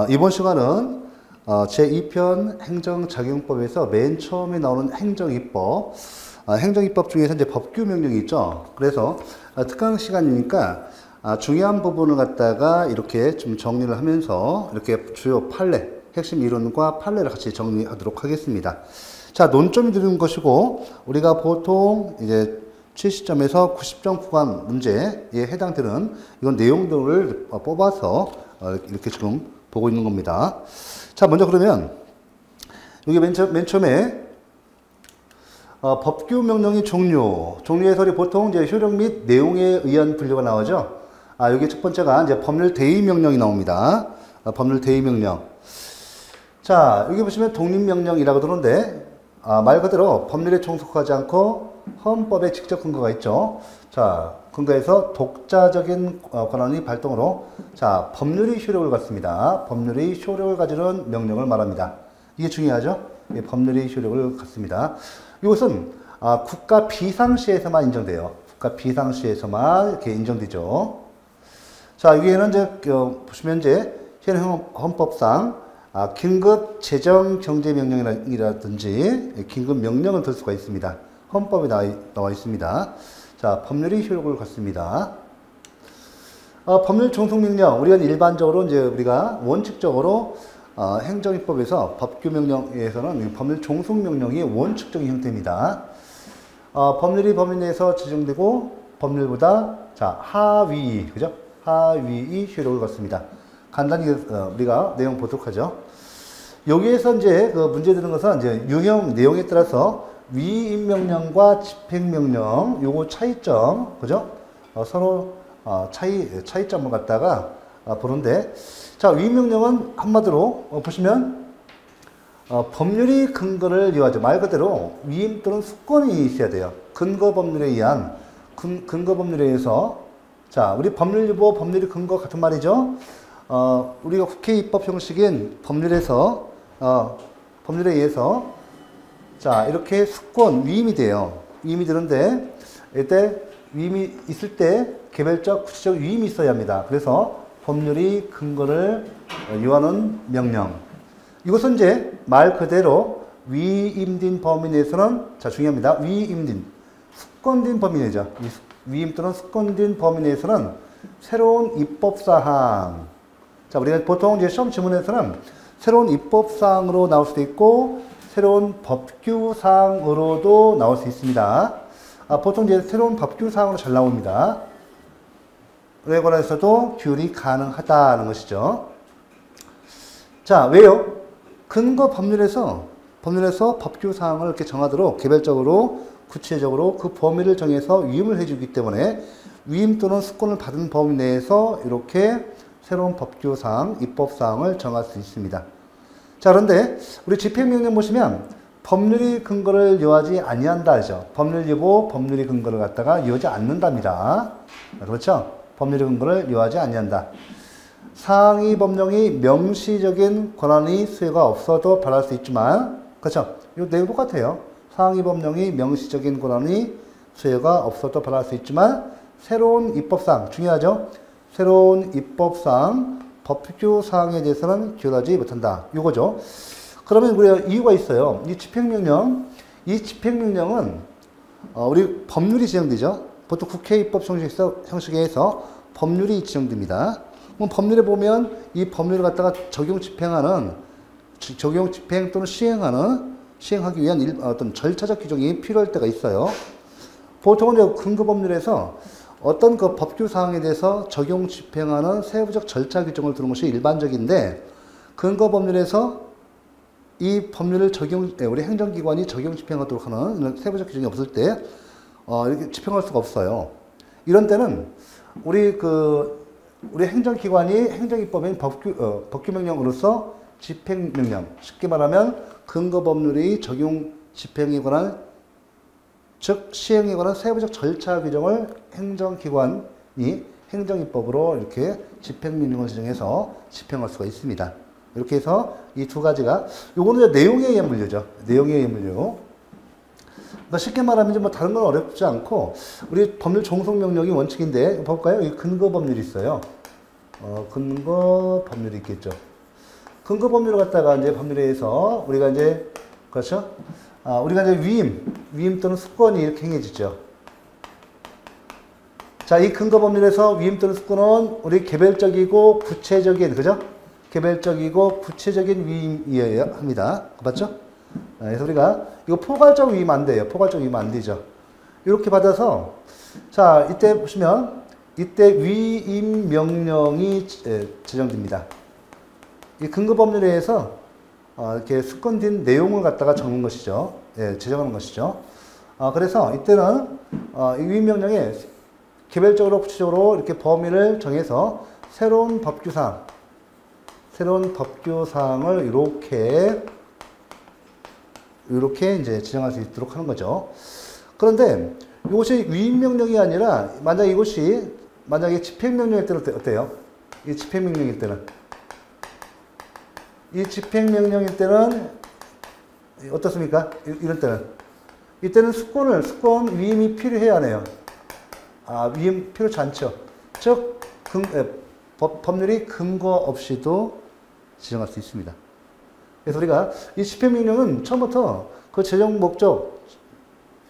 이번 시간은 제2편 행정작용법에서 맨 처음에 나오는 행정입법, 행정입법 중에서 이제 법규명령이 있죠. 그래서 특강 시간이니까 중요한 부분을 갖다가 이렇게 좀 정리를 하면서 이렇게 주요 판례, 핵심 이론과 판례를 같이 정리하도록 하겠습니다. 자, 논점이 되는 것이고, 우리가 보통 이제 70점에서 90점 구간 문제에 해당되는 이런 내용들을 뽑아서 이렇게 지금 보고 있는 겁니다. 자, 먼저 그러면 여기 맨 처음에 법규 명령의 종류 해설이 보통 이제 효력 및 내용에 의한 분류가 나오죠. 여기 첫 번째가 이제 법률 대의 명령이 나옵니다. 법률 대의 명령. 자, 여기 보시면 독립명령이라고 들었는데, 말 그대로 법률에 종속하지 않고 헌법에 직접 근거가 있죠. 자, 근거에서 독자적인 권한의 발동으로, 자, 법률의 효력을 갖습니다. 법률의 효력을 가지는 명령을 말합니다. 이게 중요하죠? 법률의 효력을 갖습니다. 이것은 국가 비상시에서만 인정돼요. 국가 비상시에서만 이렇게 인정되죠. 자, 여기에는 이제 보시면 이제 현 헌법상 긴급 재정 경제 명령이라든지 긴급 명령을 들 수가 있습니다. 헌법에 나와 있습니다. 자, 법률의 효력을 갖습니다. 법률 종속 명령, 우리가 일반적으로 이제 우리가 원칙적으로 행정입법에서 법규 명령에서는 법률 종속 명령이 원칙적인 형태입니다. 법률이 범위 내에서 지정되고 법률보다 자 하위, 그죠? 하위의 효력을 갖습니다. 간단히 우리가 내용 보도록 하죠. 여기에서 이제 그 문제 되는 것은 이제 유형 내용에 따라서 위임명령과 집행명령 요거 차이점, 그죠? 서로 차이점을 갖다가 보는데, 자, 위임명령은 한마디로 보시면 법률이 근거를 이용하죠. 말 그대로 위임 또는 수권이 있어야 돼요. 근거 법률에 의한 근거 법률에 의해서, 자, 우리 법률유보 법률이 근거 같은 말이죠. 우리가 국회 입법 형식인 법률에 의해서 자, 이렇게 수권, 위임이 돼요. 위임이 되는데, 이때 위임이 있을 때 개별적, 구체적 위임이 있어야 합니다. 그래서 법률이 근거를 요하는 명령. 이것은 이제 말 그대로 위임된 범위 내에서는, 자, 중요합니다. 위임된, 수권된 범위 내죠. 위임 또는 수권된 범위 내에서는 새로운 입법사항. 자, 우리가 보통 이제 시험 지문에서는 새로운 입법사항으로 나올 수도 있고, 새로운 법규사항으로도 나올 수 있습니다. 보통 이제 새로운 법규사항으로 잘 나옵니다. 에 관해서도 규율이 가능하다는 것이죠. 자, 왜요? 근거 법률에서 법규사항을 이렇게 정하도록 개별적으로, 구체적으로 그 범위를 정해서 위임을 해주기 때문에 위임 또는 수권을 받은 범위 내에서 이렇게 새로운 법규사항, 입법사항을 정할 수 있습니다. 자, 그런데 우리 집행명령 보시면 법률이 근거를 요하지 아니한다 하죠. 법률유보, 법률이 근거를 갖다가 요하지 않는답니다. 그렇죠? 법률이 근거를 요하지 아니한다. 상위 법령이 명시적인 권한의 수혜가 없어도 발할 수 있지만, 그렇죠? 이 내용 똑같아요. 상위 법령이 명시적인 권한의 수혜가 없어도 발할 수 있지만, 새로운 입법사항, 중요하죠? 새로운 입법사항, 법규사항에 대해서는 규율하지 못한다. 이거죠. 그러면 우리가 이유가 있어요. 이 집행명령은 우리 법률이 지정되죠. 보통 국회 입법 형식에서 법률이 지정됩니다. 그럼 법률에 보면 이 법률을 갖다가 적용 집행 또는 시행하기 위한 어떤 절차적 규정이 필요할 때가 있어요. 보통은 근거 법률에서 어떤 그 법규 사항에 대해서 적용 집행하는 세부적 절차 규정을 두는 것이 일반적인데, 근거 법률에서 이 법률을 우리 행정기관이 적용 집행하도록 하는 이런 세부적 규정이 없을 때 이렇게 집행할 수가 없어요. 이런 때는 우리 행정기관이 행정입법인 법규명령으로서 집행명령, 쉽게 말하면 근거 법률의 적용 집행에 관한, 즉 시행에 관한 세부적 절차 규정을 행정기관이 행정입법으로 이렇게 집행명령을 지정해서 집행할 수가 있습니다. 이렇게 해서 이 두 가지가, 요거는 내용에 의한 분류죠. 내용에 의한 분류. 그러니까 쉽게 말하면 이제 뭐 다른 건 어렵지 않고, 우리 법률 종속 명령이 원칙인데 볼까요? 이 근거 법률이 있어요. 근거 법률이 있겠죠. 근거 법률을 갖다가 이제 법률에 의해서 우리가 이제, 그렇죠? 우리가 이제 위임 또는 수권이 이렇게 행해지죠. 자, 이 근거 법률에서 위임 또는 수권은 우리 개별적이고 구체적인, 그죠? 개별적이고 구체적인 위임이어야 합니다. 맞죠? 그래서 우리가 이거 포괄적 위임 안 돼요. 포괄적 위임 안 되죠. 이렇게 받아서, 자, 이때 보시면 이때 위임 명령이 제정됩니다. 이 근거 법률에 의해서 이렇게 수권된 내용을 갖다가 적는 것이죠. 예, 제정하는 것이죠. 그래서 이때는 이 위임 명령에 개별적으로 구체적으로 이렇게 범위를 정해서 새로운 법규사항을 이렇게 이제 지정할 수 있도록 하는 거죠. 그런데 이것이 위임명령이 아니라 만약에 집행명령일 때는 어때요? 이 집행명령일 때는 어떻습니까? 이런 때는 이때는 수권 위임이 필요해야 하네요. 위임 필요치 않죠. 즉 법률이 근거 없이도 지정할 수 있습니다. 그래서 우리가 이 집행명령은 처음부터 그 제정 목적,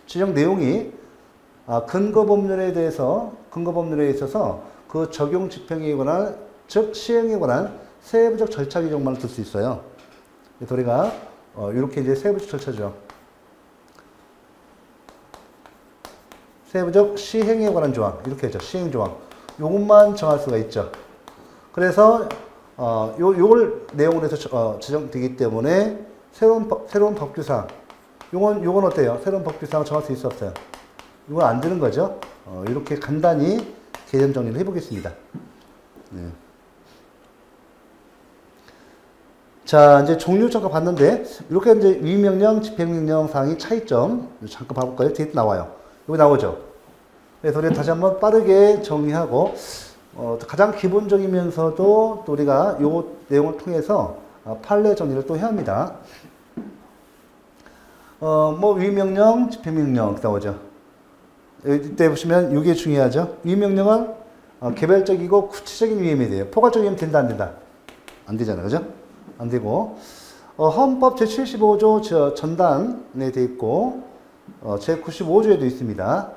제정 내용이 근거 법률에 있어서 그 적용 집행에 관한, 즉 시행에 관한 세부적 절차 규정만을 둘 수 있어요. 그래서 우리가 이렇게 이제 세부적 절차죠. 세부적 시행에 관한 조항, 이렇게 했죠. 시행 조항. 요것만 정할 수가 있죠. 그래서 요걸 내용으로 해서 지정되기 때문에 새로운 법규사항, 요건 어때요? 새로운 법규사항 정할 수 있어 없어요? 이건 안 되는 거죠. 이렇게 간단히 개념 정리를 해보겠습니다. 네. 자, 이제 종류 잠깐 봤는데, 이렇게 이제 위임명령, 집행명령 사항의 차이점 잠깐 봐볼까요? 뒤에 나와요. 여기 나오죠. 그래서 우리 다시 한번 빠르게 정리하고, 가장 기본적이면서도 또 우리가 이 내용을 통해서 판례 정리를 또 해야 합니다. 위임명령, 집행명령 나오죠. 이때 보시면 이게 중요하죠. 위임명령은 개별적이고 구체적인 위임이 돼요. 포괄적 위임 된다, 안 된다? 안 되잖아요. 그죠? 안 되고. 헌법 제75조 전단에 돼 있고, 제95조에도 있습니다.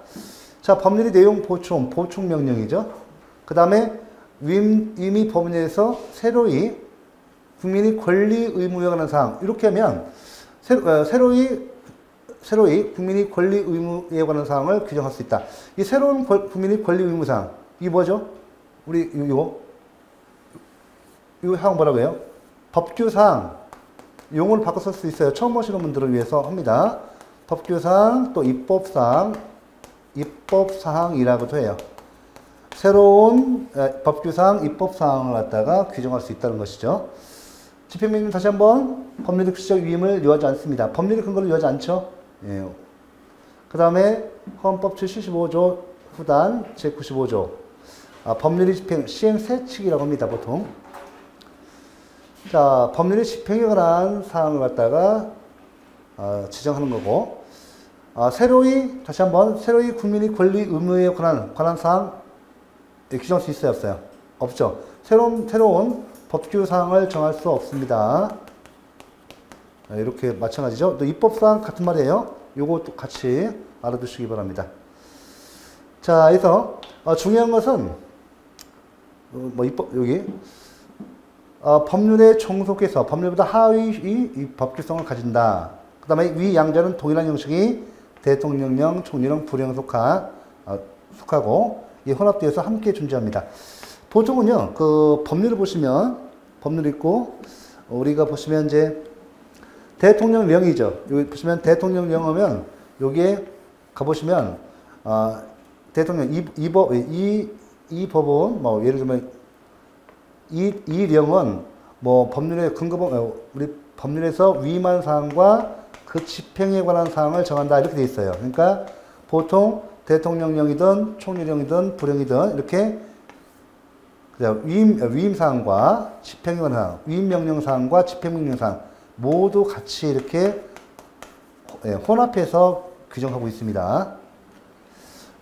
자, 법률의 내용 보충 명령이죠. 그 다음에 위임이 법률에서 새로이 국민이 권리 의무에 관한 사항. 이렇게 하면, 새로이 국민이 권리 의무에 관한 사항을 규정할 수 있다. 이 새로운 국민이 권리 의무 사항. 이게 뭐죠? 우리, 이거 사항 뭐라고 해요? 법규사항. 용어를 바꿔 쓸 수 있어요. 처음 보시는 분들을 위해서 합니다. 법규사항, 또 입법사항이라고도 해요. 새로운 법규사항, 입법사항을 갖다가 규정할 수 있다는 것이죠. 집행명령 다시 한번 법률의 구체적 위임을 요하지 않습니다. 법률의 근거를 요하지 않죠. 예. 그 다음에 헌법 제75조 후단 제95조 법률의 집행, 시행 세칙이라고 합니다. 보통. 자, 법률의 집행에 관한 사항을 갖다가 지정하는 거고, 다시 한번 새로이 국민의 권리 의무에 관한 사항 규정할 수 있어요, 없어요? 없죠. 새로운 법규 사항을 정할 수 없습니다. 이렇게 마찬가지죠. 또 입법사항 같은 말이에요. 요것도 같이 알아두시기 바랍니다. 자, 그래서 중요한 것은 여기 법률에 종속해서 법률보다 하위 이 법규성을 가진다. 그 다음에 위 양자는 동일한 형식이 대통령령, 총리령, 부령 속하고 이 혼합되어서 함께 존재합니다. 보통은요, 그 법률을 보시면 법률 있고 우리가 보시면 이제 대통령령이죠. 여기 보시면 대통령령 하면 여기에 가보시면 대통령 이 법은 뭐 예를 들면 이 령은 뭐 법률의 우리 법률에서 위임한 사항과 그 집행에 관한 사항을 정한다 이렇게 돼 있어요. 그러니까 보통 대통령령이든 총리령이든 부령이든 이렇게 위임 사항과 집행에 관한 사항, 위임 명령 사항과 집행 명령 사항 모두 같이 이렇게 혼합해서 규정하고 있습니다.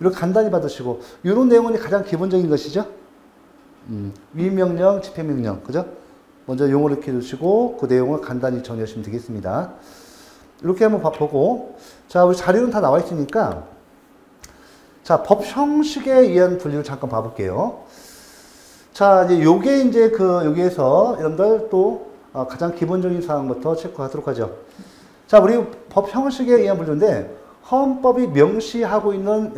이렇게 간단히 받으시고 이런 내용은 가장 기본적인 것이죠. 위임 명령, 집행 명령, 그죠? 먼저 용어를 익혀 두시고 그 내용을 간단히 정리하시면 되겠습니다. 이렇게 한번 보고, 자, 우리 자료는 다 나와 있으니까, 자, 법 형식에 의한 분류를 잠깐 봐볼게요. 자, 이제 요게 이제 여기에서 여러분들 또 가장 기본적인 사항부터 체크하도록 하죠. 자, 우리 법 형식에 의한 분류인데, 헌법이 명시하고 있는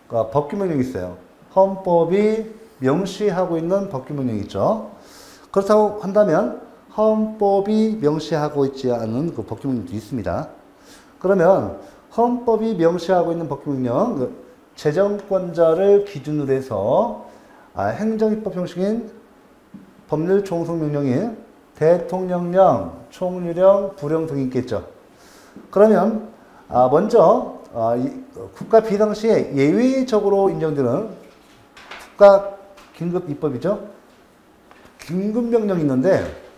법규명령이 있어요. 헌법이 명시하고 있는 법규명령이 있죠. 그렇다고 한다면, 헌법이 명시하고 있지 않은 그 법규명령도 있습니다. 그러면 헌법이 명시하고 있는 법규명령, 재정권자를 기준으로 해서 행정입법 형식인 법률 종속명령인 대통령령, 총리령, 부령 등이 있겠죠. 그러면 먼저 국가 비상시에 예외적으로 인정되는 국가 긴급입법이죠. 긴급명령이 있는데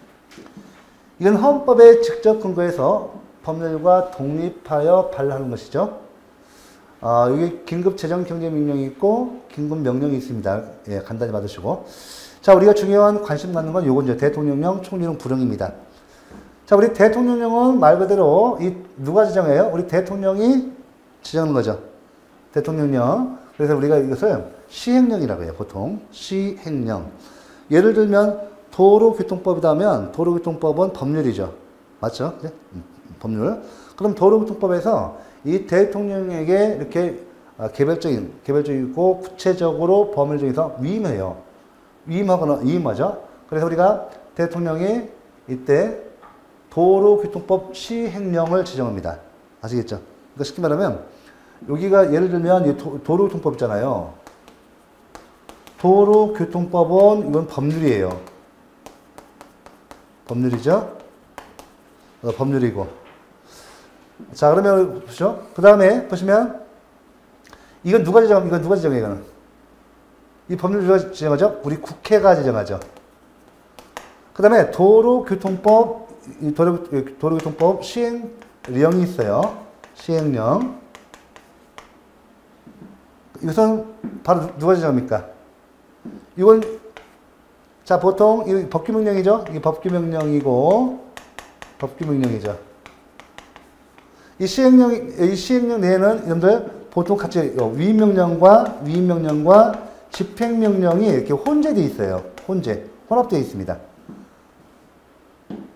이건 헌법에 직접 근거해서 법률과 독립하여 발효하는 것이죠. 여기 긴급재정경제명령이 있고 긴급명령이 있습니다. 예, 간단히 받으시고. 자, 우리가 중요한 관심 갖는 건 요건 이제 대통령령, 총리령, 부령입니다. 자, 우리 대통령령은 말 그대로 누가 지정해요? 우리 대통령이 지정하는 거죠. 대통령령. 그래서 우리가 이것을 시행령이라고 해요. 보통 시행령. 예를 들면 도로교통법이라면 도로교통법은 법률이죠. 맞죠? 네? 법률. 그럼 도로교통법에서 이 대통령에게 이렇게 개별적이고 구체적으로 법을 정해서 위임해요. 위임하죠. 그래서 우리가 대통령이 이때 도로교통법 시행령을 지정합니다. 아시겠죠? 그러니까 쉽게 말하면 여기가 예를 들면 도로교통법 있잖아요. 도로교통법은 이건 법률이에요. 법률이죠? 법률이고. 자, 그러면 보시죠. 그 다음에 보시면 이건 누가 지정해요? 이거는 이 법률 누가 지정하죠? 우리 국회가 지정하죠. 그 다음에 도로교통법 시행령이 있어요. 시행령. 이것은 바로 누가 지정합니까? 이건 자, 보통 이 법규명령이죠. 이게 법규명령이죠. 이 시행령 내에는 여러분들 보통 같이 위임명령과 집행명령이 이렇게 혼재되어 있어요. 혼합되어 있습니다.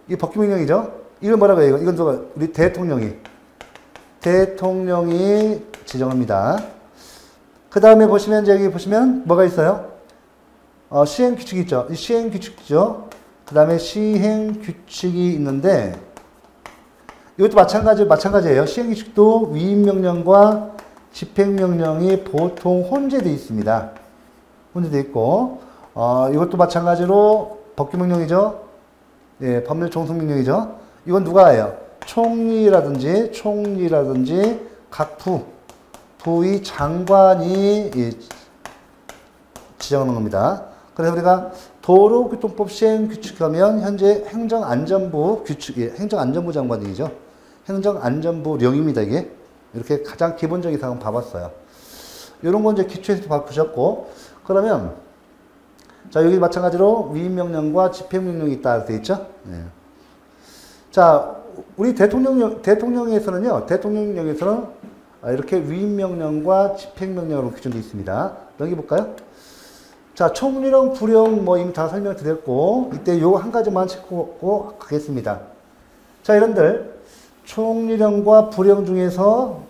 이 법규명령이죠. 이건 뭐라고 해요? 이건 누가? 우리 대통령이 지정합니다. 그 다음에 보시면 여기 보시면 뭐가 있어요? 시행규칙이 있죠. 이 시행규칙이죠. 그 다음에 시행규칙이 있는데 이것도 마찬가지예요. 시행규칙도 위임명령과 집행명령이 보통 혼재되어 있습니다. 혼재되어 있고 이것도 마찬가지로 법규명령이죠. 예, 법률 종속명령이죠. 이건 누가 해요? 총리라든지 각 부의 장관이 지정하는 겁니다. 그래서 우리가 도로교통법 시행규칙하면 현재 행정안전부 장관이죠. 행정안전부령입니다. 이게 이렇게 가장 기본적인 사항 봐봤어요. 이런 건 이제 기초에서 보셨고, 그러면 자, 여기 마찬가지로 위임명령과 집행명령이 있다 되어 있죠. 네. 자, 우리 대통령령에서는 이렇게 위임명령과 집행명령으로 규정되어 있습니다. 넘겨볼까요? 자, 총리령, 부령 이미 다 설명드렸고, 이때 요거 한 가지만 체크하고 가겠습니다. 자, 여러분들 총리령과 부령 중에서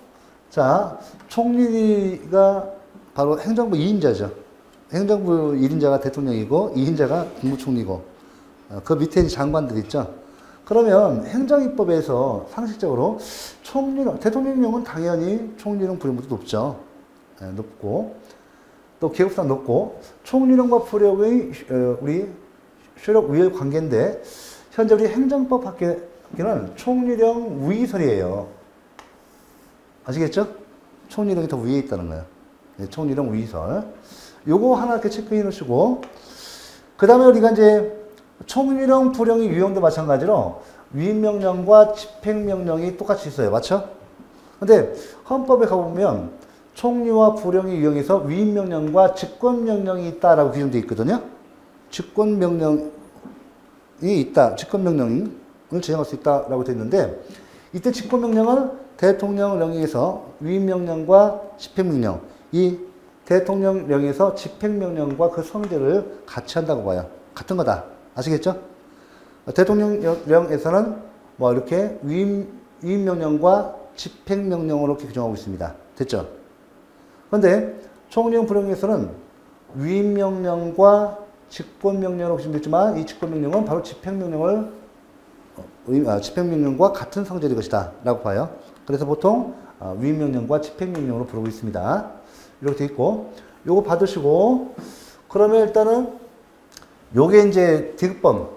자, 총리가 바로 행정부 2인자죠. 행정부 1인자가 대통령이고 2인자가 국무총리고 그 밑에 장관들 있죠. 그러면 행정입법에서 상식적으로 대통령령은 당연히 총리령, 부령보다 높죠. 네, 높고 또 계급상 높고 총리령과 부령의 우리 효력 우열 관계인데 현재 우리 행정법 학계는 총리령 위설이에요. 아시겠죠? 총리령이 더 위에 있다는 거예요. 네, 총리령 위설. 요거 하나 이렇게 체크해 놓으시고, 그 다음에 우리가 이제 총리령, 부령의 유형도 마찬가지로 위임명령과 집행명령이 똑같이 있어요. 맞죠? 근데 헌법에 가보면 총리와 부령의 유형에서 위임명령과 직권명령이 있다라고 규정되어 있거든요. 직권명령이 있다. 직권명령을 지정할 수 있다라고 되어 있는데, 이때 직권명령은 대통령령에서 위임명령과 집행명령, 이 대통령령에서 집행명령과 그 성질을 같이 한다고 봐요. 같은 거다. 아시겠죠? 대통령령에서는 뭐 이렇게 위임명령과 집행명령으로 이렇게 규정하고 있습니다. 됐죠? 그런데 총리형 불령에서는 위임명령과 직권명령으로 규정됐지만 이 직권명령은 바로 집행명령과 같은 성질의 것이다 라고 봐요. 그래서 보통 위임명령과 집행명령으로 부르고 있습니다. 이렇게 돼 있고, 요거 받으시고, 그러면 일단은 요게 이제 디귿범,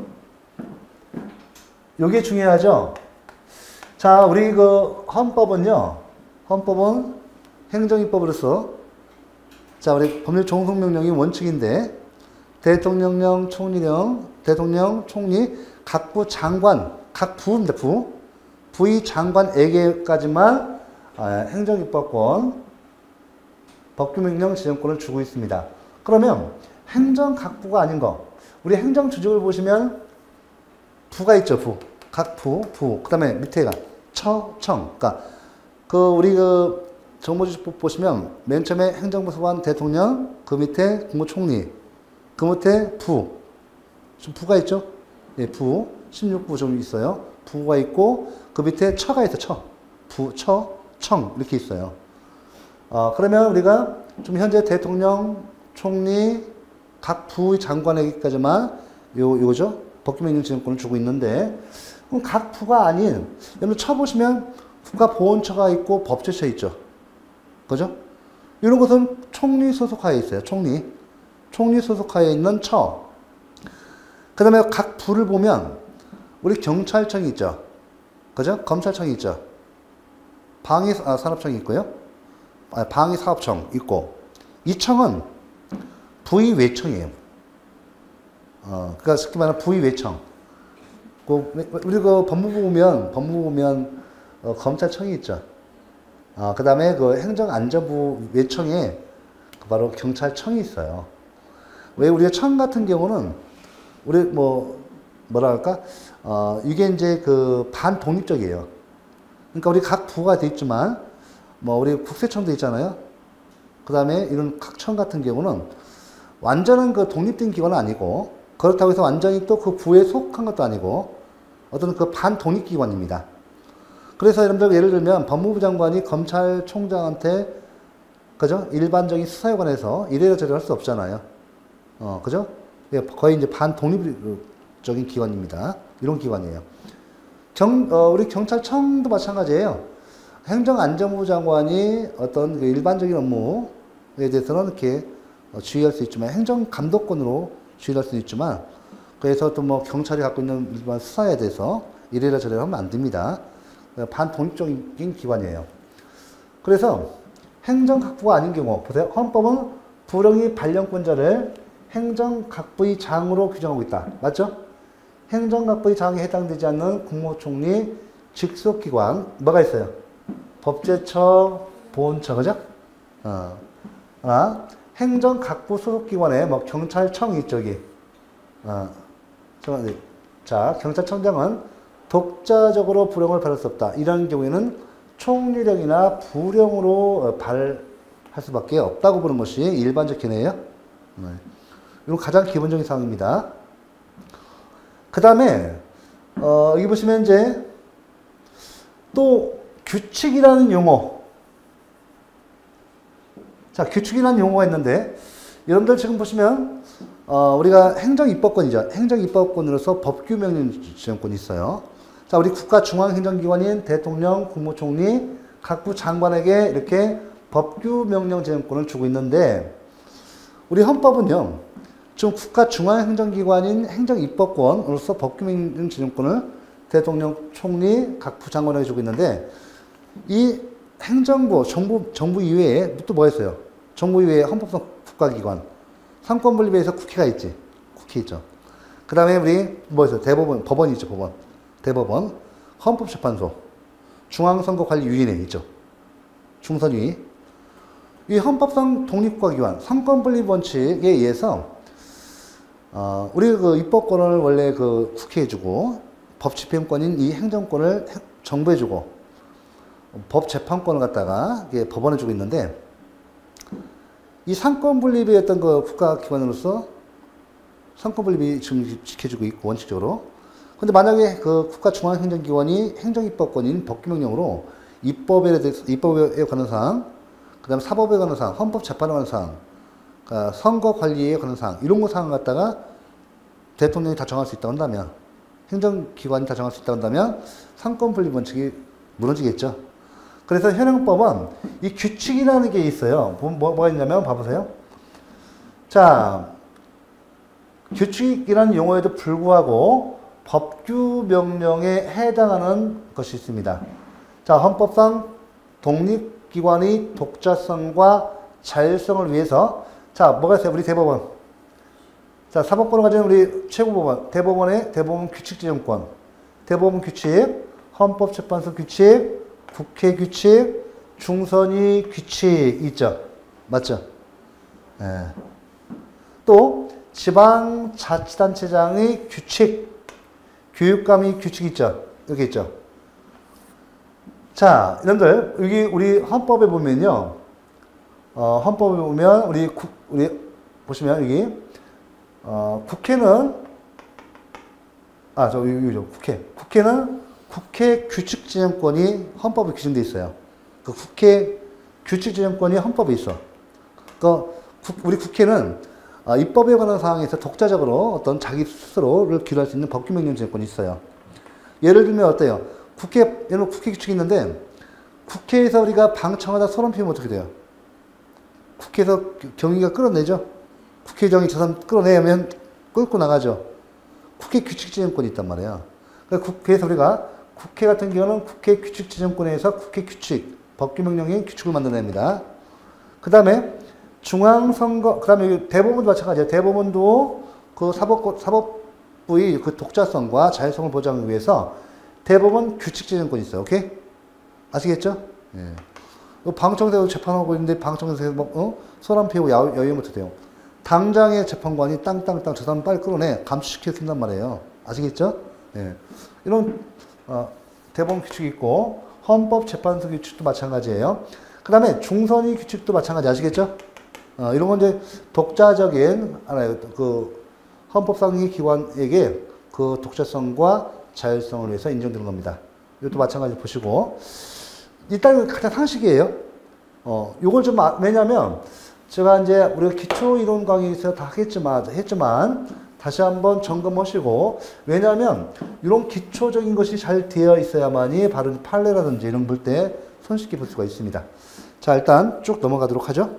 요게 중요하죠. 자, 우리 그 헌법은요, 헌법은 행정입법으로서, 자, 우리 법률 종속명령이 원칙인데, 대통령령, 총리령, 대통령, 총리, 각부 장관, 각 부입니다, 부의 장관에게까지만 행정입법권, 법규명령 지정권을 주고 있습니다. 그러면 행정각부가 아닌 거, 우리 행정조직을 보시면 부가 있죠, 부. 각 부. 그 다음에 밑에가 청. 그러니까 우리 정보조직법 보시면 맨 처음에 행정부 소관 대통령, 그 밑에 국무총리, 그 밑에 부. 좀 부가 있죠? 예, 부. 16부 좀 있어요. 부가 있고, 그 밑에 처가 있어, 부, 청. 이렇게 있어요. 그러면 우리가 좀 현재 대통령, 총리, 각 부의 장관에게까지만 요거죠? 법규명령 지정권을 주고 있는데, 그럼 각 부가 아닌, 여러분 처 보시면 국가보훈처가 있고 법제처 있죠. 그죠? 이런 것은 총리 소속하에 있어요. 총리 소속하에 있는 처. 그 다음에 각 부를 보면 우리 경찰청이 있죠. 그죠? 검찰청이 있죠. 방위산업청이 있고요. 방위사업청 있고, 이 청은 부의 외청이에요. 그러니까 쉽게 말하면 부의 외청. 우리 법무부 보면 검찰청이 있죠. 그 다음에 행정안전부 외청에 바로 경찰청이 있어요. 왜 우리가 청 같은 경우는 우리 뭐랄까 이게 이제 반독립적이에요. 그러니까 우리 각 부가 돼 있지만 우리 국세청도 있잖아요. 그 다음에 이런 각 청 같은 경우는 완전한 독립된 기관은 아니고, 그렇다고 해서 완전히 또 그 부에 속한 것도 아니고 어떤 반독립기관입니다. 그래서 여러분들 예를 들면 법무부 장관이 검찰총장한테 그죠? 일반적인 수사에 관해서 이래라 저래라 할 수 없잖아요. 그죠? 거의 이제 반독립적인 기관입니다. 이런 기관이에요. 우리 경찰청도 마찬가지예요. 행정안전부 장관이 어떤 일반적인 업무에 대해서는 이렇게 지휘할 수 있지만, 행정감독권으로 지휘할 수 있지만, 그래서 또 경찰이 갖고 있는 일반 수사에 대해서 이래라 저래라 하면 안 됩니다. 반독립적인 기관이에요. 그래서 행정각부가 아닌 경우, 보세요. 헌법은 불응의 발령권자를 행정각부의 장으로 규정하고 있다. 맞죠? 행정각부의 장에 해당되지 않는 국무총리 직속기관, 뭐가 있어요? 법제처, 보훈처, 그죠? 행정각부 소속기관에 경찰청이 있죠, 여기. 자, 경찰청장은 독자적으로 불령을 발할 수 없다. 이런 경우에는 총리령이나 부령으로 발할 수밖에 없다고 보는 것이 일반적 견해예요. 이건 가장 기본적인 사항입니다. 그 다음에 여기 보시면 이제 또 규칙이라는 용어. 자, 규칙이라는 용어가 있는데, 여러분들 지금 보시면 우리가 행정입법권이죠. 행정입법권으로서 법규명령 지정권이 있어요. 자, 우리 국가 중앙행정기관인 대통령, 국무총리, 각부 장관에게 이렇게 법규명령 지정권을 주고 있는데, 우리 헌법은요, 지금 국가 중앙행정기관인 행정입법권으로서 법규명령 지정권을 대통령, 총리, 각부 장관에게 주고 있는데, 이 행정부, 정부 이외에 또 뭐가 있어요? 정부 이외에 헌법상 국가기관. 상권분립에서 국회가 있지. 국회 있죠. 그 다음에 우리 뭐 있어요? 대법원, 법원이 있죠, 법원. 대법원, 헌법재판소, 중앙선거관리위원회 있죠. 중선위. 이 헌법상 독립국가기관, 상권분립 원칙에 의해서 우리 그 입법권을 원래 그 국회에 주고 법 집행권인 이 행정권을 정부에 주고 법 재판권을 갖다가 이게 법원에 주고 있는데 이 상권 분립의 어떤 그 국가기관으로서 상권 분립이 지금 지켜주고 있고 원칙적으로. 근데 만약에 그 국가중앙행정기관이 행정입법권인 법규명령으로 입법에 관한 사항, 그 다음에 사법에 관한 사항, 헌법재판에 관한 사항, 그러니까 선거관리에 관한 사항, 이런 거 사항 갖다가 대통령이 다 정할 수 있다고 한다면, 행정기관이 다 정할 수 있다고 한다면 상권 분립 원칙이 무너지겠죠. 그래서 현행법은 이 규칙이라는 게 있어요. 뭐가 있냐면 봐보세요. 자, 규칙이라는 용어에도 불구하고 법규명령에 해당하는 것이 있습니다. 자, 헌법상 독립기관의 독자성과 자율성을 위해서 자, 뭐가 있어요? 우리 대법원. 자, 사법권을 가진 우리 최고법원, 대법원 규칙지정권, 대법원 규칙, 헌법재판소 규칙, 국회 규칙, 중선위 규칙 있죠? 맞죠? 예. 또 지방자치단체장의 규칙, 교육감의 규칙 있죠? 여기 있죠? 자, 여러분들 여기 우리 헌법에 보면요, 헌법에 보면 우리 보시면 여기 국회는 여기죠. 국회는 국회 규칙지정권이 헌법에 규정되어 있어요. 그 국회 규칙지정권이 헌법에 있어. 그러니까 우리 국회는 입법에 관한 사항에서 독자적으로 어떤 자기 스스로를 기록할 수 있는 법규명령 지정권이 있어요. 예를 들면 어때요? 예를 국회 규칙이 있는데 국회에서 우리가 방청하다 소론 피우면 어떻게 돼요? 국회에서 경위가 끌어내죠? 국회의장이 저 사람 끌어내면 끌고 나가죠? 국회 규칙지정권이 있단 말이에요. 그래서 우리가 국회 같은 경우는 국회 규칙지정권에서 국회 규칙, 법규명령의 규칙을 만들어냅니다. 그 다음에 중앙선거, 그 다음에 대법원도 마찬가지예요. 대법원도 그 사법부의 그 독자성과 자율성을 보장하기 위해서 대법원 규칙지정권이 있어요. 오케이? 아시겠죠? 예. 방청대도 재판하고 있는데 방청대에서 소란 피우고 야유면 어떻게 돼요? 당장의 재판관이 땅땅땅 저 사람 빨리 끌어내 감수시켜준단 말이에요. 아시겠죠? 예. 이런 대법원 규칙이 있고 헌법재판소 규칙도 마찬가지예요. 그 다음에 중선위 규칙도 마찬가지 아시겠죠? 이런 건 이제 독자적인 그 헌법상의 기관에게 그 독자성과 자율성을 위해서 인정되는 겁니다. 이것도 마찬가지로 보시고 일단 가장 상식이에요. 요걸 좀 왜냐면 제가 이제 우리가 기초이론 강의에서 다 했지만 다시 한번 점검하시고 왜냐하면 이런 기초적인 것이 잘 되어 있어야만이 바로 판례라든지 이런 볼 때 손쉽게 볼 수가 있습니다. 자, 일단 쭉 넘어가도록 하죠.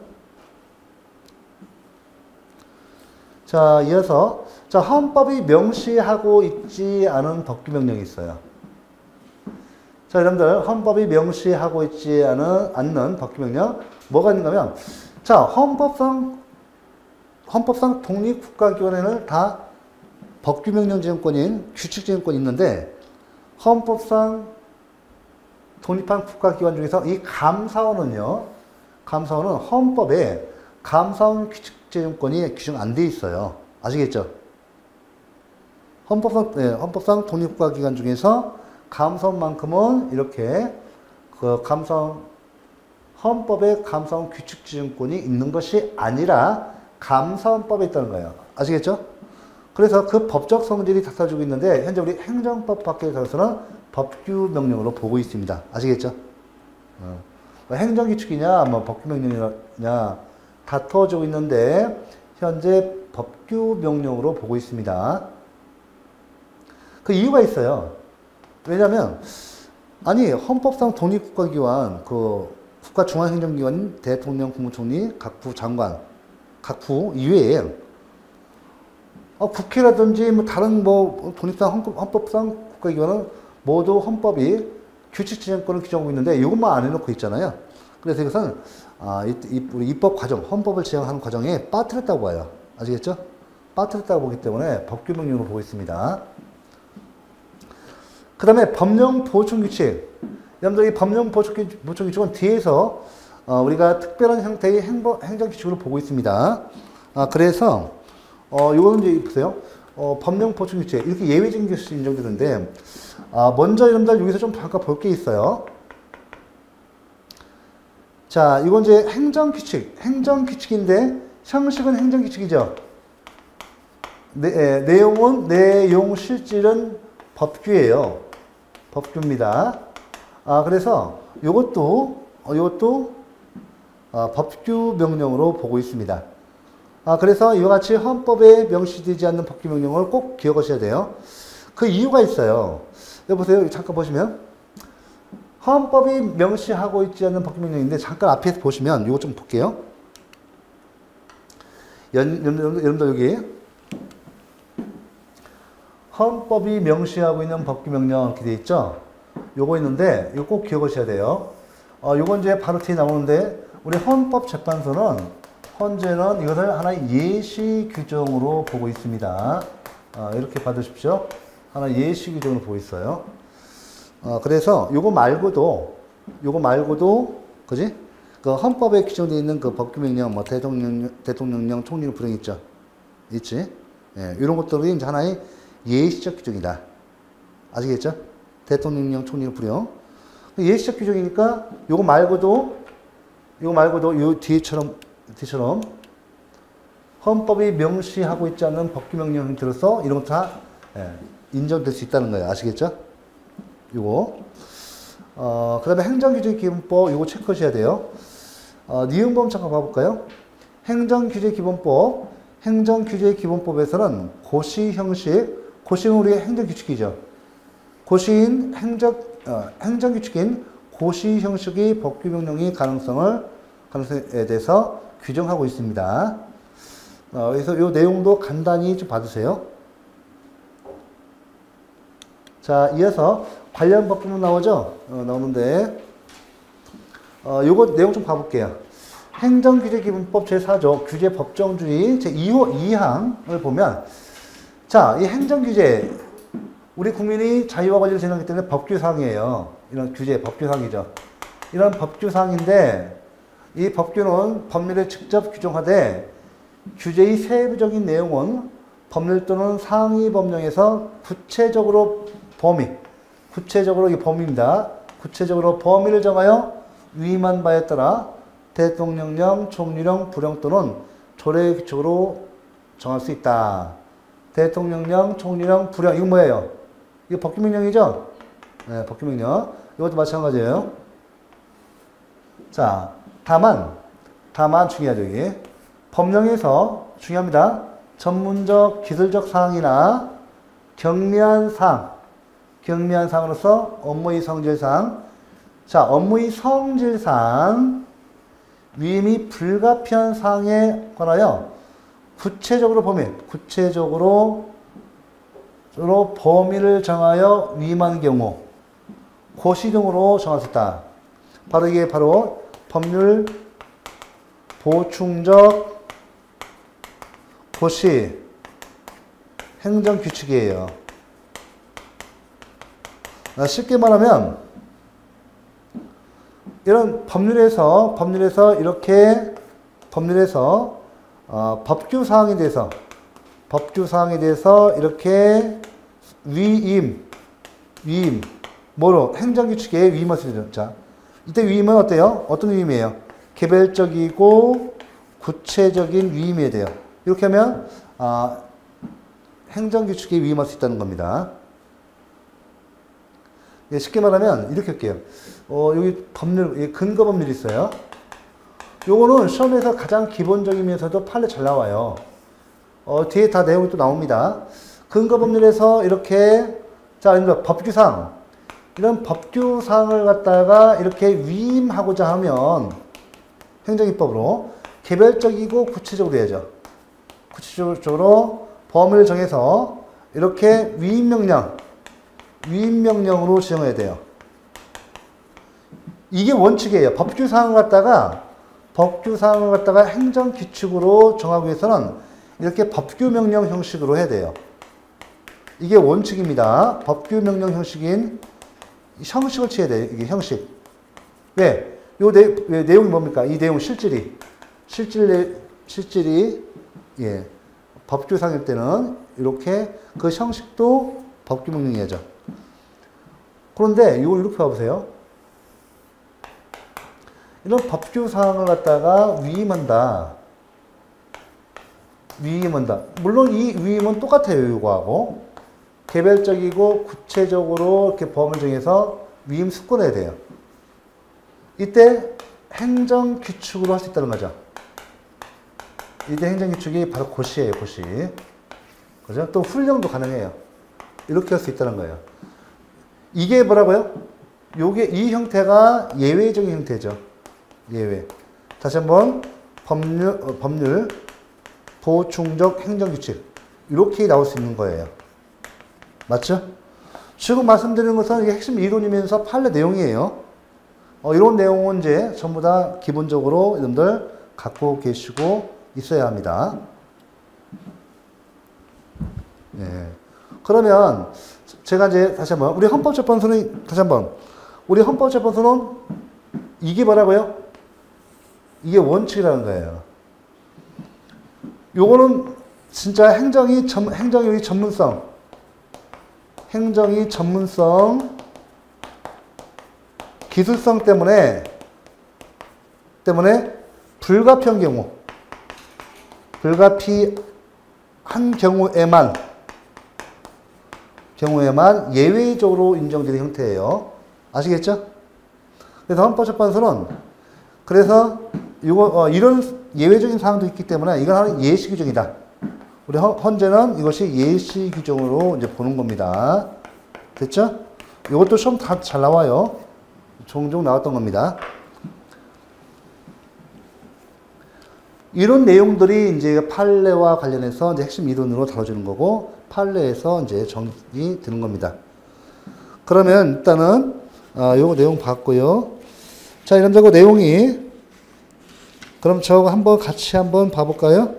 자, 이어서 자, 헌법이 명시하고 있지 않은 법규명령이 있어요. 자, 여러분들 헌법이 명시하고 있지 않는 법규명령 뭐가 있는가 하면 자, 헌법상 독립국가기관에는 다 법규명령 지정권인 규칙지정권이 있는데 헌법상 독립한 국가기관 중에서 이 감사원은 헌법에 감사원 규칙지정권이 규정 안 돼 있어요. 아시겠죠? 헌법상 독립국가기관 중에서 감사원만큼은 이렇게 그 헌법에 감사원 규칙지정권이 있는 것이 아니라 감사원법에 있다는 거예요. 아시겠죠? 그래서 그 법적 성질이 갖춰지고 있는데 현재 우리 행정법 밖에 있어서는 법규명령으로 보고 있습니다. 아시겠죠? 행정규칙이냐 뭐 법규명령이냐 다투어지고 있는데 현재 법규명령으로 보고 있습니다. 그 이유가 있어요. 왜냐하면 아니 헌법상 독립국가기관 그 국가중앙행정기관 대통령, 국무총리, 각부 장관, 각부 이외에 국회라든지 뭐 다른 뭐 독립상 헌법상 국가기관은 모두 헌법이 규칙지정권을 규정하고 있는데 이것만 안 해놓고 있잖아요. 그래서 이것은 우리 입법 과정, 헌법을 제정하는 과정에 빠뜨렸다고 봐요. 아시겠죠? 빠뜨렸다고 보기 때문에 법규명령으로 보고 있습니다. 그 다음에 법령 보충규칙. 여러분들 이 법령 보충규칙은 뒤에서 우리가 특별한 형태의 행정규칙으로 보고 있습니다. 그래서 요거는 이제 보세요. 법령 보충 규칙 이렇게 예외적인 것이 인정되는데, 먼저 여러분들 여기서 좀 잠깐 볼 게 있어요. 자, 이건 이제 행정규칙인데 형식은 행정규칙이죠. 내용 실질은 법규예요. 법규입니다. 그래서 이것도 법규 명령으로 보고 있습니다. 그래서 이와 같이 헌법에 명시되지 않는 법규 명령을 꼭 기억하셔야 돼요. 그 이유가 있어요. 여기 보세요. 잠깐 보시면 헌법이 명시하고 있지 않는 법규 명령인데, 잠깐 앞에서 보시면 이거 좀 볼게요. 여러분들 여기 헌법이 명시하고 있는 법규 명령 이렇게 돼 있죠. 요거 있는데 이거 꼭 기억하셔야 돼요. 요건 이제 바로 뒤에 나오는데, 우리 헌법재판소는 현재는 이것을 하나의 예시 규정으로 보고 있습니다. 이렇게 받으십시오. 하나 예시 규정으로 보고 있어요. 그래서 요거 말고도 그지? 그 헌법에 규정되어 있는 그 법규 명령, 뭐 대통령령, 총리령 불행 있지? 예, 이런 것들이 이제 하나의 예시적 규정이다. 아시겠죠? 대통령령, 총리령 불행. 예시적 규정이니까 요거 말고도 요 뒤처럼 헌법이 명시하고 있지 않는 법규 명령 형태로서 이런 것도 다 인정될 수 있다는 거예요. 아시겠죠? 요거. 그 다음에 행정규제기본법 요거 체크하셔야 돼요. 니은범 잠깐 봐볼까요? 행정규제기본법에서는 고시 형식, 고시는 우리의 행정규칙이죠. 고시인 행정규칙인 고시 형식의 법규 명령의 가능성에 대해서 규정하고 있습니다. 그래서 이 내용도 간단히 좀 봐주세요. 자, 이어서 관련 법규문 나오죠? 나오는데, 요거 내용 좀 봐볼게요. 행정규제기본법 제4조 규제법정주의 제2항을 보면, 자, 이 행정규제, 우리 국민이 자유와 권리를 지향하기 때문에 법규사항이에요. 이런 규제, 법규사항이죠. 이런 법규사항인데, 이 법규는 법률에 직접 규정하되, 규제의 세부적인 내용은 법률 또는 상위 법령에서 구체적으로 이게 범위입니다. 구체적으로 범위를 정하여 위임한 바에 따라 대통령령, 총리령, 부령 또는 조례 규칙으로 정할 수 있다. 대통령령, 총리령, 부령, 이건 뭐예요? 이거 법규명령이죠? 네, 법규명령. 이것도 마찬가지예요. 자, 다만 중요하죠, 이게. 법령에서 중요합니다. 전문적, 기술적 사항이나 경미한 사항으로서 업무의 성질상, 자, 업무의 성질상 위임이 불가피한 사항에 관하여 구체적으로 범위를 정하여 위임한 경우 고시 등으로 정할 수 있다. 이게 바로 법률 보충적 고시 행정규칙이에요. 쉽게 말하면 이런 법률에서 법규사항에 대해서 이렇게 뭐로? 행정규칙에 위임할 수 있죠. 자, 이때 위임은 어때요? 어떤 위임이에요? 개별적이고 구체적인 위임이어야 돼요. 이렇게 하면 행정규칙에 위임할 수 있다는 겁니다. 예, 쉽게 말하면 이렇게 할게요. 여기 근거 법률이 있어요. 요거는 시험에서 가장 기본적이면서도 판례 잘 나와요. 뒤에 다 내용이 또 나옵니다. 근거 법률에서 이렇게, 자, 법규상, 이런 법규사항을 갖다가 이렇게 위임하고자 하면 행정입법으로 개별적이고 구체적으로 해야죠. 구체적으로 범위를 정해서 이렇게 위임명령으로 지정해야 돼요. 이게 원칙이에요. 법규사항을 갖다가 행정규칙으로 정하기 위해서는 이렇게 법규명령 형식으로 해야 돼요. 이게 원칙입니다. 법규명령 형식인 형식을 취해야 돼요. 이게 형식. 왜? 왜 내용이 뭡니까? 이 내용 실질이 법규상일 때는 이렇게 그 형식도 법규명령이죠. 그런데 이걸 이렇게 봐보세요. 이런 법규사항을 갖다가 위임한다. 위임한다. 물론 이 위임은 똑같아요. 이거하고. 개별적이고 구체적으로 이렇게 범을 정해서 위임 숙고해야 돼요. 이때 행정규칙으로 할 수 있다는 거죠. 이때 행정규칙이 바로 고시예요. 고시. 그죠? 또 훈령도 가능해요. 이렇게 할 수 있다는 거예요. 이게 뭐라고요? 요게 이 형태가 예외적인 형태죠. 예외. 다시 한번 법률 보충적 행정규칙 이렇게 나올 수 있는 거예요. 맞죠? 지금 말씀드리는 것은 이게 핵심 이론이면서 판례 내용이에요. 이런 내용은 이제 전부 다 기본적으로 여러분들 갖고 계시고 있어야 합니다. 예. 그러면 제가 이제 다시 한번 우리 헌법재판소는 다시 한번 우리 헌법재판소는 이게 뭐라고요? 이게 원칙이라는 거예요. 요거는 진짜 행정이 전문성, 기술성 때문에 불가피한 경우에만 예외적으로 인정되는 형태예요. 아시겠죠? 그래서 헌법재판소는 그래서 이런 예외적인 사항도 있기 때문에 이건 하나의 예시 규정이다. 우리 헌재는 이것이 예시 규정으로 이제 보는 겁니다. 됐죠? 이것도 시험 다 잘 나와요. 종종 나왔던 겁니다. 이런 내용들이 이제 판례와 관련해서 이제 핵심 이론으로 다뤄지는 거고, 판례에서 이제 정리 되는 겁니다. 그러면 일단은, 요거 내용 봤고요. 자, 이런 그 내용이, 그럼 저거 한번 같이 한번 봐볼까요?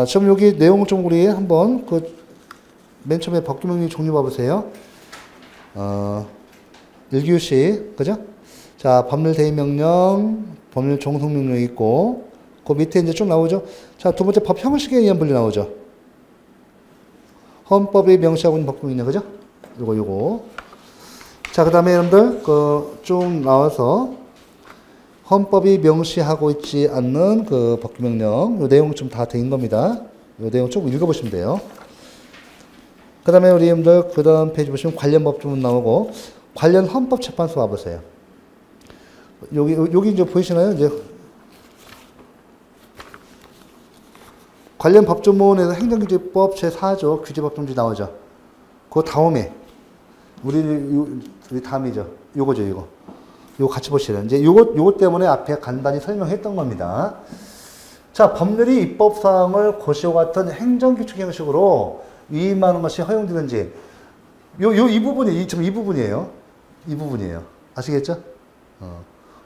지금 여기 내용을 좀 우리 한번 맨 처음에 법규명령 종류 봐보세요. 1교시, 그죠? 자, 법률 대의명령, 법률 종속명령이 있고, 그 밑에 이제 좀 나오죠? 자, 두 번째 법 형식에 의한 분리 나오죠? 헌법이 명시하고 있는 법규명령, 그죠? 요거. 자, 그 다음에 여러분들, 좀 나와서, 헌법이 명시하고 있지 않는 그 법규명령, 요 내용 좀 다 된 겁니다. 요 내용 좀 읽어보시면 돼요. 그 다음에 우리 여러분들, 그 다음 페이지 보시면 관련 법조문 나오고, 관련 헌법재판소 와보세요. 여기 이제 보이시나요? 이제 관련 법조문에서 행정규제법 제4조 규제법정지 나오죠. 그 다음에 우리 다음이죠. 요거죠, 요거. 요거 같이 보시래요. 이제 요거 때문에 앞에 간단히 설명했던 겁니다. 자, 법률이 입법사항을 고시와 같은 행정규칙 형식으로 위임하는 것이 허용되는지, 이 부분이, 지금 이 부분이에요. 이 부분이에요. 아시겠죠?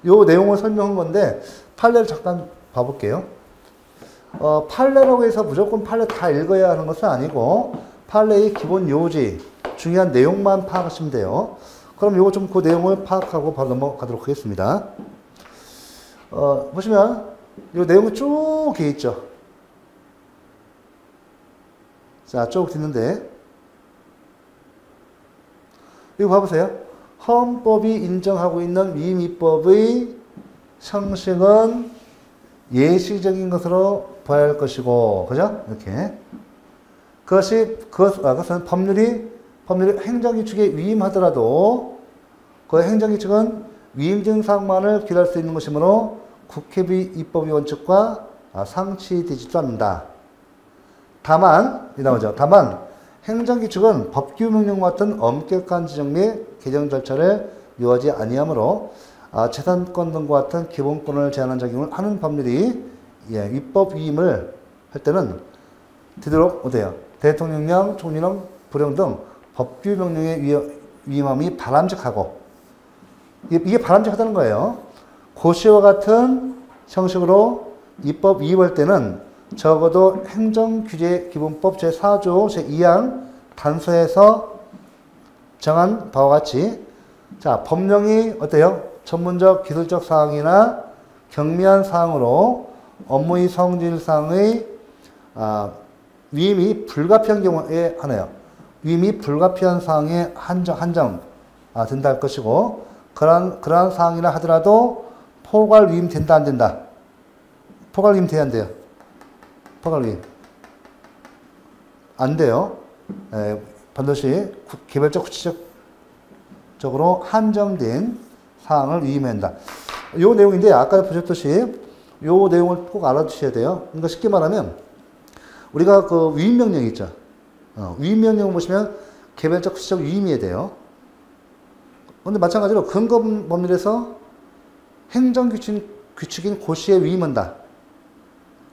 요 내용을 설명한 건데, 판례를 잠깐 봐볼게요. 판례라고 해서 무조건 판례 다 읽어야 하는 것은 아니고, 판례의 기본 요지, 중요한 내용만 파악하시면 돼요. 그럼 요거 좀 그 내용을 파악하고 바로 넘어가도록 하겠습니다. 보시면, 요 내용이 쭉 돼 있죠. 자, 쭉 있는데, 이거 봐보세요. 헌법이 인정하고 있는 위임입법의 형식은 예시적인 것으로 봐야 할 것이고, 그죠? 이렇게. 그것은 법률이 행정규칙에 위임하더라도 그 행정규칙은 위임된 사항만을 기할 수 있는 것이므로 국회의 입법의 원칙과 상치되지도 않는다. 다만, 이 나오죠. 다만, 행정규칙은 법규명령과 같은 엄격한 지정 및 개정 절차를 요하지 아니하므로 재산권 등과 같은 기본권을 제한한 적용을 하는 법률이 입법 위임을 할 때는 되도록 어때요? 대통령령, 총리령, 부령 등 법규명령의 위임함이 바람직하고, 이게 바람직하다는 거예요. 고시와 같은 형식으로 입법 위임할 때는 적어도 행정규제기본법 제4조 제2항 단서에서 정한 바와 같이, 자, 법령이 어때요? 전문적 기술적 사항이나 경미한 사항으로 업무의 성질상의 위임이 불가피한 경우에 하나요. 위임이 불가피한 사항에 한정 된다 할 것이고, 그러한 사항이라 하더라도 포괄 위임 된다 안 된다. 포괄 위임 돼야 안 돼요. 포괄 위임 안 돼요. 반드시 개별적 구체적으로 한정된 사항을 위임해야 한다. 요 내용인데 아까 보셨듯이 요 내용을 꼭 알아두셔야 돼요. 그러니까 쉽게 말하면 우리가 그 위임 명령 있죠. 위임 명령 보시면 개별적 구체적 위임이어야 돼요. 근데 마찬가지로 근거 법률에서 행정 규칙인 고시에 위임한다.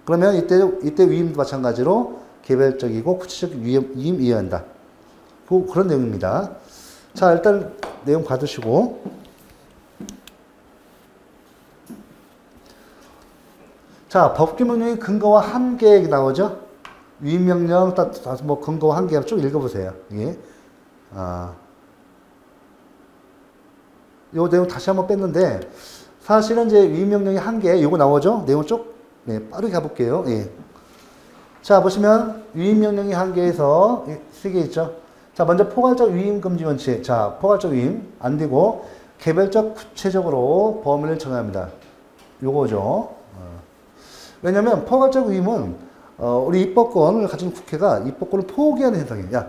그러면 이때 위임도 마찬가지로 개별적이고 구체적 위임이어야 한다. 그런 내용입니다. 자, 일단 내용 봐두시고. 자, 법규명령의 근거와 한계 나오죠? 위임명령, 뭐 근거와 한계 쭉 읽어보세요. 예. 요 내용 다시 한번 뺐는데, 사실은 이제 위임명령의 한계, 요거 나오죠? 내용 쭉, 네, 빠르게 가볼게요. 예. 자, 보시면, 위임명령의 한계에서, 3개 있죠? 자, 먼저 포괄적 위임금지 원칙. 자, 포괄적 위임, 안 되고, 개별적 구체적으로 범위를 정합니다. 요거죠. 왜냐면, 포괄적 위임은, 우리 입법권을 가진 국회가 입법권을 포기하는 현상이에요. 야,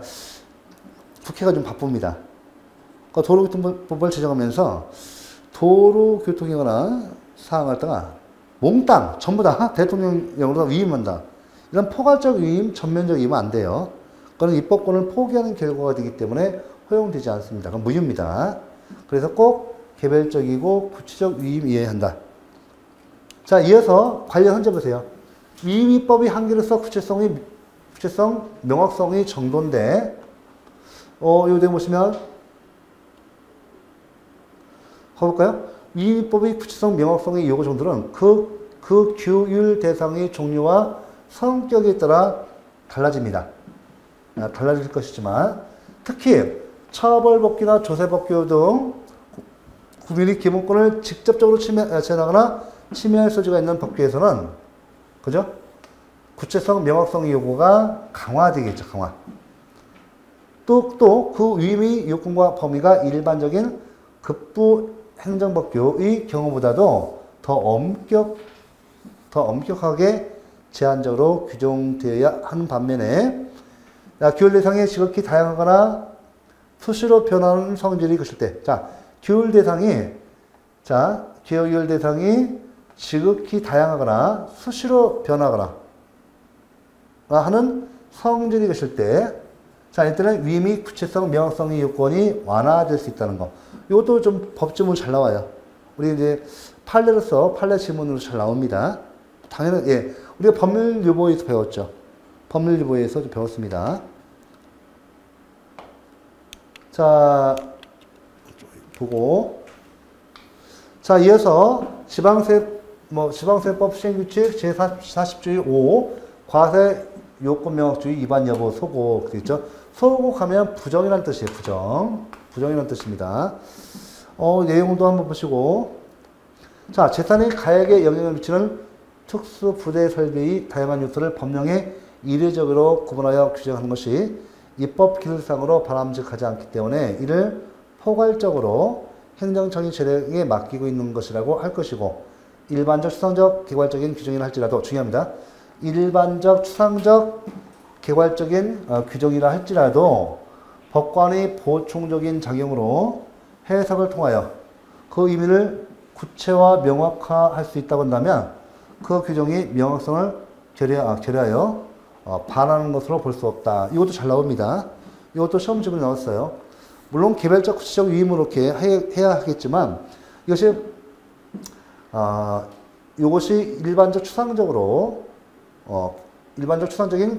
국회가 좀 바쁩니다. 도로교통법을 제정하면서 도로교통이거나 사항을 갖다가 몽땅 전부 다 대통령령으로 위임한다. 이런 포괄적 위임, 전면적 위임은 안 돼요. 그건 입법권을 포기하는 결과가 되기 때문에 허용되지 않습니다. 그건 무효입니다. 그래서 꼭 개별적이고 구체적 위임 이해한다. 자, 이어서 관련 헌재 보세요. 위임입법의 한계로서 구체성, 명확성이 정도인데, 요 내용 보시면, 가볼까요? 위임입법의 구체성, 명확성의 요구 정도는 그 규율 대상의 종류와 성격에 따라 달라집니다. 달라질 것이지만, 특히 처벌법규나 조세법규 등 국민의 기본권을 직접적으로 제한하거나 침해할 소지가 있는 법규에서는, 그죠? 구체성, 명확성의 요구가 강화되겠죠, 강화. 또 그 위임의 요건과 범위가 일반적인 급부 행정법규의 경우보다도 더 엄격하게 제한적으로 규정되어야 하는 반면에, 규율 대상이 지극히 다양하거나 수시로 변하는 성질이 있을 때, 규율 대상이 지극히 다양하거나 수시로 변하거나 하는 성질이 있을 때, 이때는 위임의 구체성, 명확성의 요건이 완화될 수 있다는 거. 이것도 좀 법지문 잘 나와요. 우리 이제 판례 지문으로 잘 나옵니다. 당연히, 예. 우리가 법률유보에서 배웠죠. 법률유보에서 배웠습니다. 자, 보고. 자, 이어서 지방세법 시행규칙 제40조의 5, 과세 요건명확주의 위반 여부 소고, 그랬죠? 소고하면 부정이라는 뜻이에요. 부정이라는 뜻입니다. 내용도 한번 보시고. 자, 재산의 가액에 영향을 미치는 특수 부대 설비의 다양한 요소를 법령에 이례적으로 구분하여 규정하는 것이 입법 기술상으로 바람직하지 않기 때문에 이를 포괄적으로 행정청의 재량에 맡기고 있는 것이라고 할 것이고, 일반적, 추상적, 개괄적인 규정이라 할지라도 중요합니다. 일반적, 추상적, 개괄적인 규정이라 할지라도 법관의 보충적인 작용으로 해석을 통하여 그 의미를 구체화, 명확화할 수 있다고 한다면 그 규정이 명확성을 결여하여 반하는 것으로 볼 수 없다. 이것도 잘 나옵니다. 이것도 시험 지문에 나왔어요. 물론 개별적, 구체적 위임으로 이렇게 해야 하겠지만 이것이 일반적, 추상적인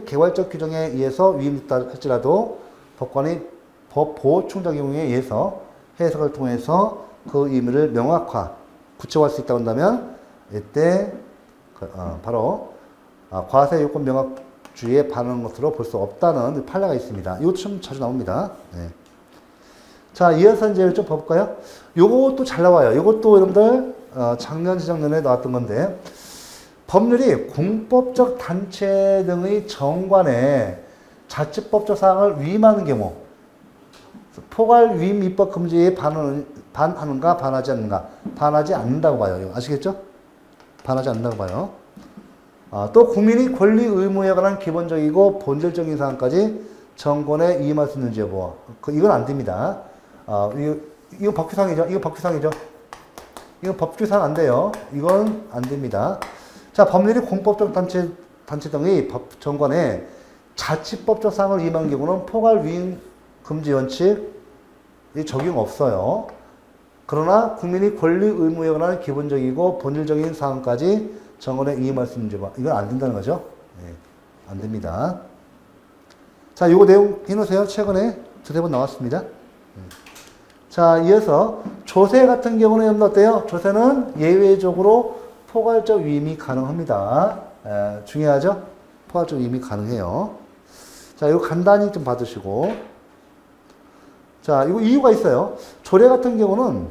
개괄적 규정에 의해서 위임됐다 할지라도 법관의 법 보충작용에 의해서 해석을 통해서 그 의미를 명확화, 구체화할 수 있다고 한다면 이때 바로 과세 요건 명확주의에 반하는 것으로 볼 수 없다는 판례가 있습니다. 이것도 좀 자주 나옵니다. 네. 자, 이어서 이제 좀 볼까요? 요것도 잘 나와요. 요것도 여러분들 작년, 재작년에 나왔던 건데, 법률이 공법적 단체 등의 정관에 자치법적 사항을 위임하는 경우 포괄 위임 입법 금지에 반하는가 반하지 않는가. 반하지 않는다고 봐요. 아시겠죠? 반하지 않는다고 봐요. 또 국민이 권리 의무에 관한 기본적이고 본질적인 사항까지 정권에 위임할 수 있는지 여부. 이건 안 됩니다. 이거 법규상이죠. 이거 법규상이죠. 이거 법규상 안 돼요. 이건 안 됩니다. 자, 법률이 공법적 단체 등의 정관에 자치법적 사항을 위임한 경우는 포괄 위임 금지 원칙이 적용 없어요. 그러나 국민이 권리 의무에 관한 기본적이고 본질적인 사항까지 정권에 위임할 수 있는지 이건 안 된다는 거죠. 네, 안 됩니다. 자, 요거 내용 해놓으세요. 최근에 두세 번 나왔습니다. 자, 이어서 조세 같은 경우는 여러분 어때요? 조세는 예외적으로 포괄적 위임이 가능합니다. 중요하죠? 포괄적 위임이 가능해요. 자, 이거 간단히 좀 받으시고. 자, 이거 이유가 있어요. 조례 같은 경우는,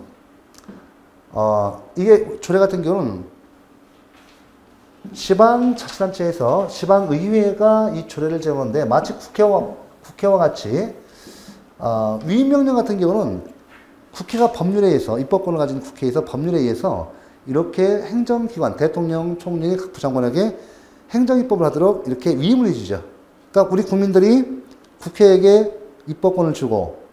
이게 조례 같은 경우는 지방자치단체에서 지방의회가 이 조례를 제정하는데 마치 국회와 같이, 위임명령 같은 경우는 국회가 법률에 의해서, 입법권을 가진 국회에서 법률에 의해서 이렇게 행정기관, 대통령, 총리, 각 부장관에게 행정입법을 하도록 이렇게 위임을 해주죠. 그러니까 우리 국민들이 국회에게 입법권을 주고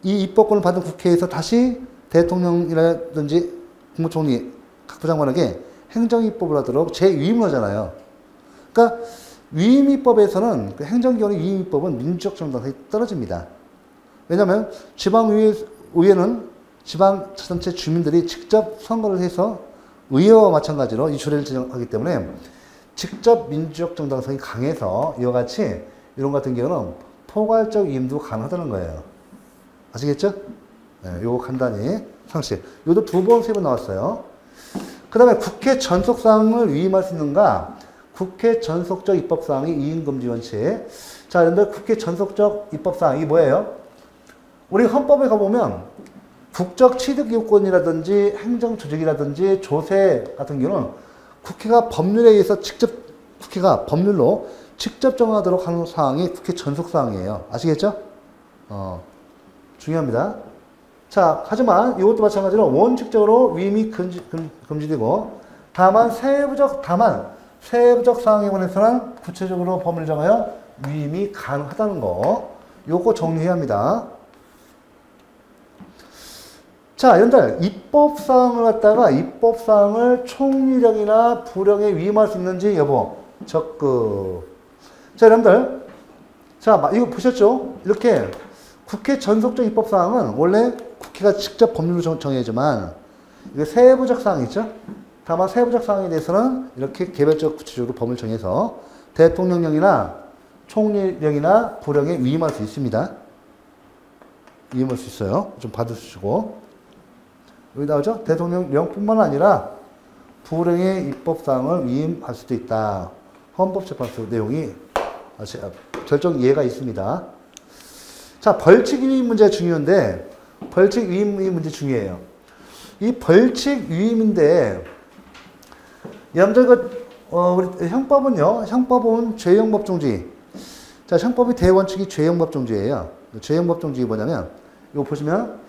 이 입법권을 받은 국회에서 다시 대통령이라든지 국무총리, 각 부장관에게 행정입법을 하도록 재위임을 하잖아요. 그러니까 위임입법에서는 그 행정기관의 위임입법은 민주적 정당성이 떨어집니다. 왜냐하면 지방의회는 지방자치단체 주민들이 직접 선거를 해서 의회와 마찬가지로 이 조례를 제정하기 때문에 직접 민주적 정당성이 강해서 이와 같이 이런 같은 경우는 포괄적 위임도 가능하다는 거예요. 아시겠죠? 네, 요거 간단히 상식. 요도 두 번, 세 번 나왔어요. 그 다음에 국회 전속사항을 위임할 수 있는가? 국회 전속적 입법사항이 이행금지 원칙. 자, 여러분들 국회 전속적 입법사항이 뭐예요? 우리 헌법에 가보면 국적 취득요건이라든지 행정조직이라든지 조세 같은 경우는 국회가 법률에 의해서 국회가 법률로 직접 정하도록 하는 사항이 국회 전속사항이에요. 아시겠죠? 중요합니다. 자, 하지만 이것도 마찬가지로 원칙적으로 위임이 금지되고 다만 세부적 사항에 관해서는 구체적으로 법률을 정하여 위임이 가능하다는 거. 요거 정리해야 합니다. 자, 여러분들 입법사항을 갖다가 입법사항을 총리령이나 부령에 위임할 수 있는지 여부 적극. 자, 여러분들 자, 이거 보셨죠? 이렇게 국회 전속적 입법사항은 원래 국회가 직접 법률로 정해야지만 이게 세부적 사항이 있죠? 다만 세부적 사항에 대해서는 이렇게 개별적 구체적으로 법을 정해서 대통령령이나 총리령이나 부령에 위임할 수 있습니다. 위임할 수 있어요. 좀 받으시고. 여기 나오죠? 대통령령뿐만 아니라 부령의 입법사항을 위임할 수도 있다. 헌법재판소 내용이 결정 예가 있습니다. 자, 벌칙 위임 문제 중요한데 벌칙 위임이 문제 중요해요. 이 벌칙 위임인데 여러분들 우리 형법은요. 형법은 죄형법정지. 자, 형법의 대원칙이 죄형법정지예요. 죄형법정지 뭐냐면 이거 보시면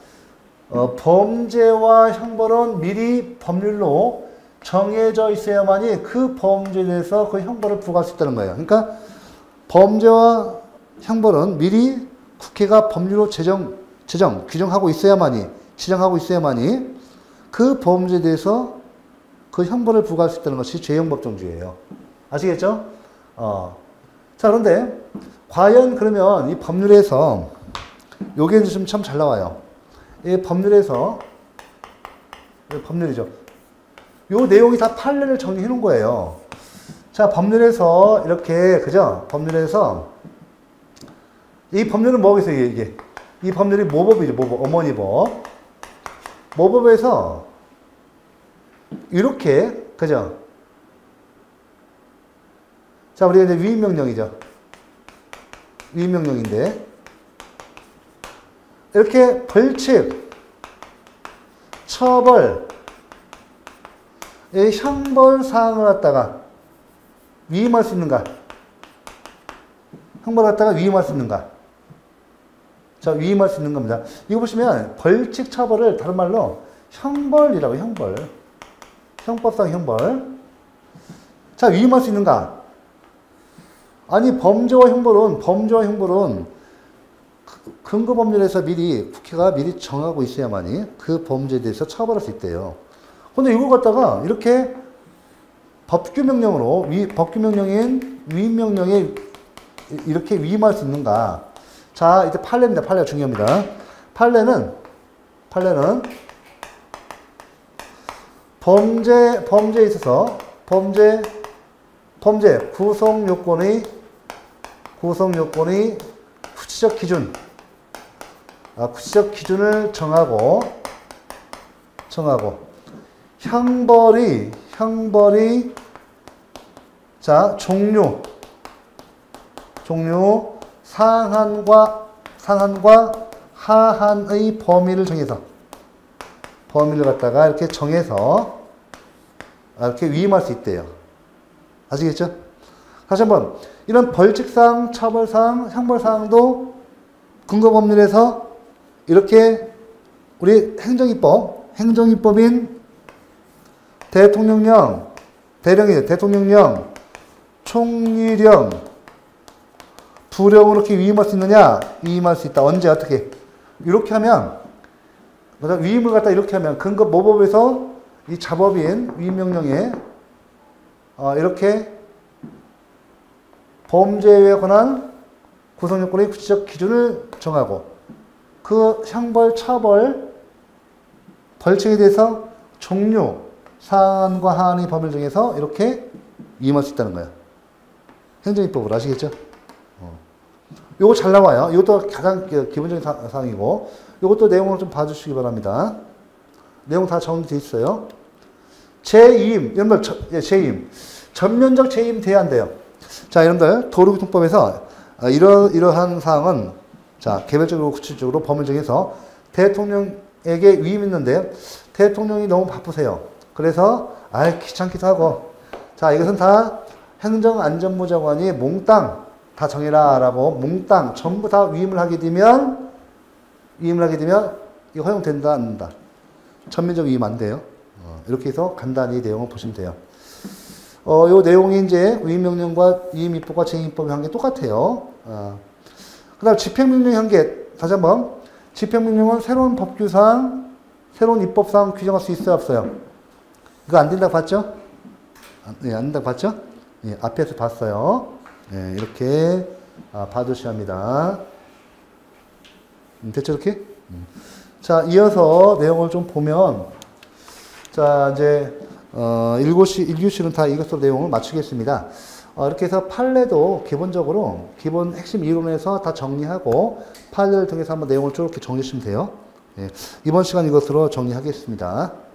범죄와 형벌은 미리 법률로 정해져 있어야만이 그 범죄에 대해서 그 형벌을 부과할 수 있다는 거예요. 그러니까 범죄와 형벌은 미리 국회가 법률로 규정하고 있어야만이 그 범죄에 대해서 그 형벌을 부과할 수 있다는 것이 죄형법정지예요. 아시겠죠? 자, 그런데 과연 그러면 이 법률에서 요게 좀 참 잘 나와요. 이 법률에서 법률이죠. 요 내용이 다 판례를 정리해 놓은 거예요. 자, 법률에서 이렇게 그죠? 법률에서 이 법률은 뭐겠어요, 이게? 이 법률이 모법이죠, 모법, 어머니법. 모법에서 이렇게 그죠? 자, 우리가 이제 위임명령이죠. 위임명령인데 이렇게 벌칙, 처벌, 이 형벌사항을 갖다가 위임할 수 있는가? 형벌을 갖다가 위임할 수 있는가? 자, 위임할 수 있는 겁니다. 이거 보시면 벌칙 처벌을 다른 말로 형벌이라고, 형벌. 형법상 형벌. 자, 위임할 수 있는가? 아니, 범죄와 형벌은 근거법률에서 국회가 미리 정하고 있어야만이 그 범죄에 대해서 처벌할 수 있대요. 근데 이걸 갖다가 이렇게 법규명령인 위임명령에 이렇게 위임할 수 있는가? 자, 이제 판례입니다. 판례가 중요합니다. 판례는 범죄에 있어서 범죄 구성 요건의 구체적 기준을 정하고 형벌이 자, 종류 상한과 하한의 범위를 갖다가 이렇게 정해서 이렇게 위임할 수 있대요. 아시겠죠? 다시 한번, 이런 벌칙사항, 처벌사항, 형벌사항도 근거법률에서 이렇게 우리 행정입법인 대통령령, 총리령, 부령으로 이렇게 위임할 수 있느냐? 위임할 수 있다. 언제, 어떻게? 이렇게 하면, 위임을 갖다 이렇게 하면, 근거모법에서 이 자법인 위임명령에, 이렇게 범죄에 관한 구성요건의 구체적 기준을 정하고, 그 형벌, 처벌, 벌칙에 대해서 종류, 상한과 하한의 범위를 정해서 이렇게 위임할 수 있다는 거예요. 행정입법으로 아시겠죠? 요거 잘 나와요. 이것도 가장 기본적인 사항이고, 이것도 내용을 좀 봐주시기 바랍니다. 내용 다 정리되어 있어요. 재임, 여러분들, 재임. 전면적 재임 돼야 한대요. 자, 여러분들, 도로교통법에서 이러한 사항은, 자, 개별적으로 구체적으로 범위를 정해서 대통령에게 위임했는데, 대통령이 너무 바쁘세요. 그래서, 귀찮기도 하고, 자, 이것은 다 행정안전부 장관이 몽땅 다 정해라 라고 몽땅 전부 다 위임을 하게 되면 이거 허용된다, 안 된다. 전면적 위임 안 돼요. 이렇게 해서 간단히 내용을 보시면 돼요. 요 내용이 이제 위임명령과 위임입법과 재임입법의 관계 똑같아요. 그 다음 집행명령의 관계, 다시 한번. 집행명령은 새로운 법규상, 새로운 입법상 규정할 수 있어요, 없어요? 이거 안 된다고 봤죠? 네, 안 된다고 봤죠? 예, 앞에서 봤어요. 예, 이렇게 봐주셔야 합니다. 됐죠, 이렇게? 자, 이어서 내용을 좀 보면, 자, 이제 1교시는 다 이것으로 내용을 마치겠습니다. 이렇게 해서 판례도 기본적으로 기본 핵심 이론에서 다 정리하고 판례를 통해서 한번 내용을 쭉 이렇게 정리하시면 돼요. 예, 이번 시간 이것으로 정리하겠습니다.